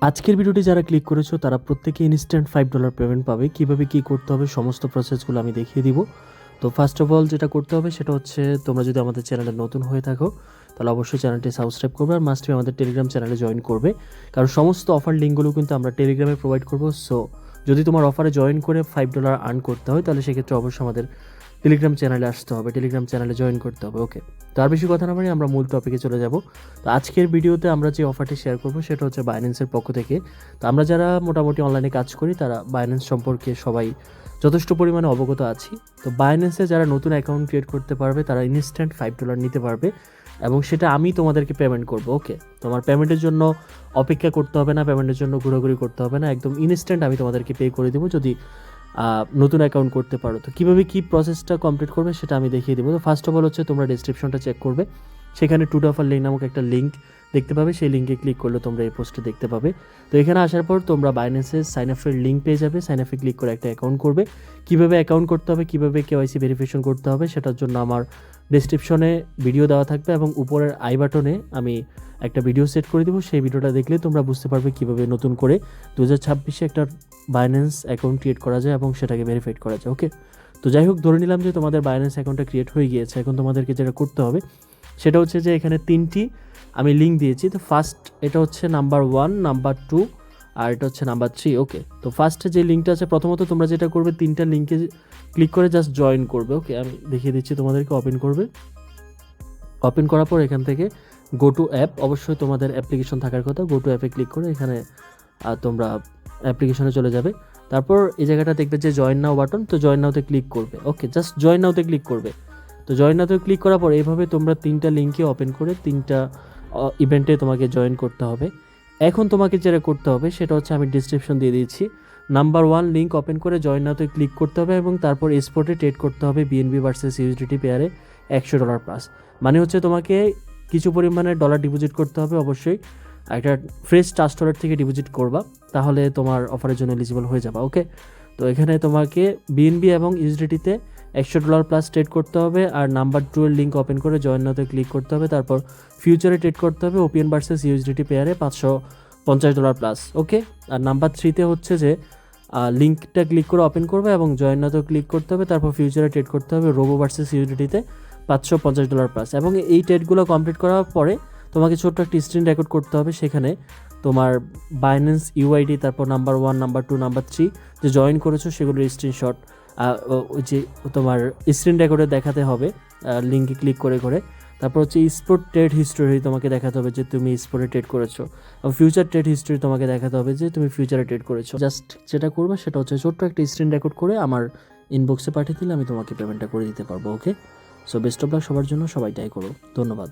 আজকের ভিডিওটি যারা ক্লিক করেছো তারা প্রত্যেকে ইনস্ট্যান্ট $5 পেমেন্ট পাবে। কিভাবে কি করতে হবে সমস্ত প্রসেসগুলো আমি দেখিয়ে দিব। তো ফার্স্ট অফ অল যেটা করতে হবে সেটা হচ্ছে, তোমরা যদি আমাদের চ্যানেলে নতুন হয়ে থাকো তাহলে অবশ্যই চ্যানেলটি সাবস্ক্রাইব করবে আর মাস্ট বি আমাদের টেলিগ্রাম চ্যানেলে জয়েন করবে, কারণ সমস্ত অফার লিঙ্কগুলো কিন্তু আমরা টেলিগ্রামে প্রোভাইড করবো। সো যদি তোমার অফারে জয়েন করে $5 আর্ন করতে হয় তাহলে সেক্ষেত্রে অবশ্যই আমাদের টেলিগ্রাম চ্যানেলে আসতে হবে, টেলিগ্রাম চ্যানেলে জয়েন করতে হবে। ওকে, তো আর বেশি কথা না বলে আমরা মূল টপিকে চলে যাব। তো আজকের ভিডিওতে আমরা যে অফারটি শেয়ার করব সেটা হচ্ছে বাইন্যান্সের পক্ষ থেকে। তো আমরা যারা মোটামুটি অনলাইনে কাজ করি তারা বাইন্যান্স সম্পর্কে সবাই যথেষ্ট পরিমাণে অবগত আছি। তো বাইন্যান্সে যারা নতুন অ্যাকাউন্ট ক্রিয়েট করতে পারবে তারা ইনস্ট্যান্ট $5 নিতে পারবে এবং সেটা আমি তোমাদেরকে পেমেন্ট করব। ওকে, তোমার পেমেন্টের জন্য অপেক্ষা করতে হবে না, পেমেন্টের জন্য ঘোরাঘুরি করতে হবে না, একদম ইনস্ট্যান্ট আমি তোমাদেরকে পে করে দেবো যদি নতুন অ্যাকাউন্ট করতে পারো। তো কীভাবে কী প্রসেসটা কমপ্লিট করবে সেটা আমি দেখিয়ে দেবো। তো ফার্স্ট অফ অল হচ্ছে তোমরা ডেসক্রিপশনটা চেক করবে, সেখানে টুডে অফার লিঙ্ক নামক একটা লিঙ্ক দেখতে পাবে, সেই লিঙ্কে ক্লিক করলে তোমরা এই পোস্টে দেখতে পাবে। তো এখানে আসার পর তোমরা বাইন্যান্সের সাইন আপের লিঙ্ক পেয়ে যাবে, সাইন আপে ক্লিক করে একটা অ্যাকাউন্ট করবে। কীভাবে অ্যাকাউন্ট করতে হবে, কীভাবে কেওয়াইসি ভেরিফিকেশন করতে হবে সেটার জন্য আমার ডেসক্রিপশনে ভিডিও দেওয়া থাকবে এবং উপরের আই বাটনে আমি একটা ভিডিও সেট করে দেবো, সেই ভিডিওটা দেখলে তোমরা বুঝতে পারবে কীভাবে নতুন করে 2026-এ একটা বাইন্যান্স অ্যাকাউন্ট ক্রিয়েট করা যায় এবং সেটাকে ভেরিফাইড করা যায়। ওকে, তো যাই হোক, ধরে নিলাম যে তোমাদের বাইন্যান্স অ্যাকাউন্টটা ক্রিয়েট হয়ে গিয়েছে। এখন তোমাদেরকে যেটা করতে হবে সেটা হচ্ছে যে এখানে 3টি আমি লিঙ্ক দিয়েছি। তো ফার্স্ট এটা হচ্ছে নাম্বার 1, নাম্বার 2 আর এটা হচ্ছে নাম্বার 3। ওকে, তো ফার্স্টে যে লিঙ্কটা আছে, প্রথমত তোমরা যেটা করবে 3টা লিঙ্কে ক্লিক করে জাস্ট জয়েন করবে। ওকে, আমি দেখিয়ে দিচ্ছি তোমাদেরকে। ওপেন করবে, ওপেন করার পর এখান থেকে গো টু অ্যাপ, অবশ্যই তোমাদের অ্যাপ্লিকেশন থাকার কথা। গো টু অ্যাপে ক্লিক করে এখানে তোমরা অ্যাপ্লিকেশনে চলে যাবে। তারপর এই জায়গাটা দেখবে যে জয়েন নাও বাটন, তো জয়েন নাওতে ক্লিক করবে। ওকে, জাস্ট জয়েন নাওতে ক্লিক করবে। তো জয়েন নাওতে ক্লিক করার পর এইভাবে তোমরা 3টা লিঙ্কে ওপেন করে 3টা ইভেন্টে তোমাকে জয়েন করতে হবে। এখন তোমাকে যেটা করতে হবে সেটা হচ্ছে, আমি ডিসক্রিপশন দিয়ে দিয়েছি, নাম্বার 1 লিঙ্ক ওপেন করে জয়েন নাওতে ক্লিক করতে হবে এবং তারপর স্পটে ট্রেড করতে হবে বিএনবি ভার্সেস ইউএসডিটি পেয়ারে $100 প্লাস। মানে হচ্ছে তোমাকে কিছু পরিমাণে ডলার ডিপোজিট করতে হবে, অবশ্যই একটা ফ্রেশ ট্রাস্ট ওয়ালেট থেকে ডিপোজিট করবা, তাহলে তোমার অফারের জন্য এলিজিবল হয়ে যাবে। ওকে, তো এখানে তোমাকে বিএনবি এবং ইউএসডিটিতে $100 প্লাস ট্রেড করতে হবে আর নাম্বার 2 এর লিঙ্ক ওপেন করে জয়েন নাওতে ক্লিক করতে হবে। তারপর ফিউচারে ট্রেড করতে হবে ওপিএন ভার্সেস ইউএসডিটি পেয়ারে $550 প্লাস। ওকে, আর নাম্বার 3তে হচ্ছে যে লিঙ্কটা ক্লিক করে ওপেন করবে এবং জয়েন নাওতে ক্লিক করতে হবে। তারপর ফিউচারে ট্রেড করতে হবে রোবো ভার্সেস ইউএসডিটিতে $550 প্লাস। এবং এই ট্রেডগুলো কমপ্লিট করার পরে তোমাকে ছোট্ট একটা স্ক্রিন রেকর্ড করতে হবে, সেখানে তোমার বাইন্যান্স ইউআইডি, তারপর নাম্বার 1, নাম্বার 2, নাম্বার 3 যে জয়েন করেছো সেগুলোর স্ক্রিনশট ওই যে তোমার স্ক্রিন রেকর্ডে দেখাতে হবে লিঙ্কে ক্লিক করে করে। তারপর হচ্ছে স্পোর্ট ট্রেড হিস্টোরি তোমাকে দেখাতে হবে যে তুমি স্পোর্টে ট্রেড করেছো, এবং ফিউচার ট্রেড হিস্টোরি তোমাকে দেখাতে হবে যে তুমি ফিউচারে ট্রেড করেছো। জাস্ট যেটা করবে সেটা হচ্ছে ছোট্ট একটা স্ক্রিন রেকর্ড করে আমার ইনবক্সে পাঠিয়ে দিলে আমি তোমাকে পেমেন্টটা করে দিতে পারবো। ওকে, সো বেস্ট অফ লাক সবার জন্য, সবাই ট্রাই করো। ধন্যবাদ।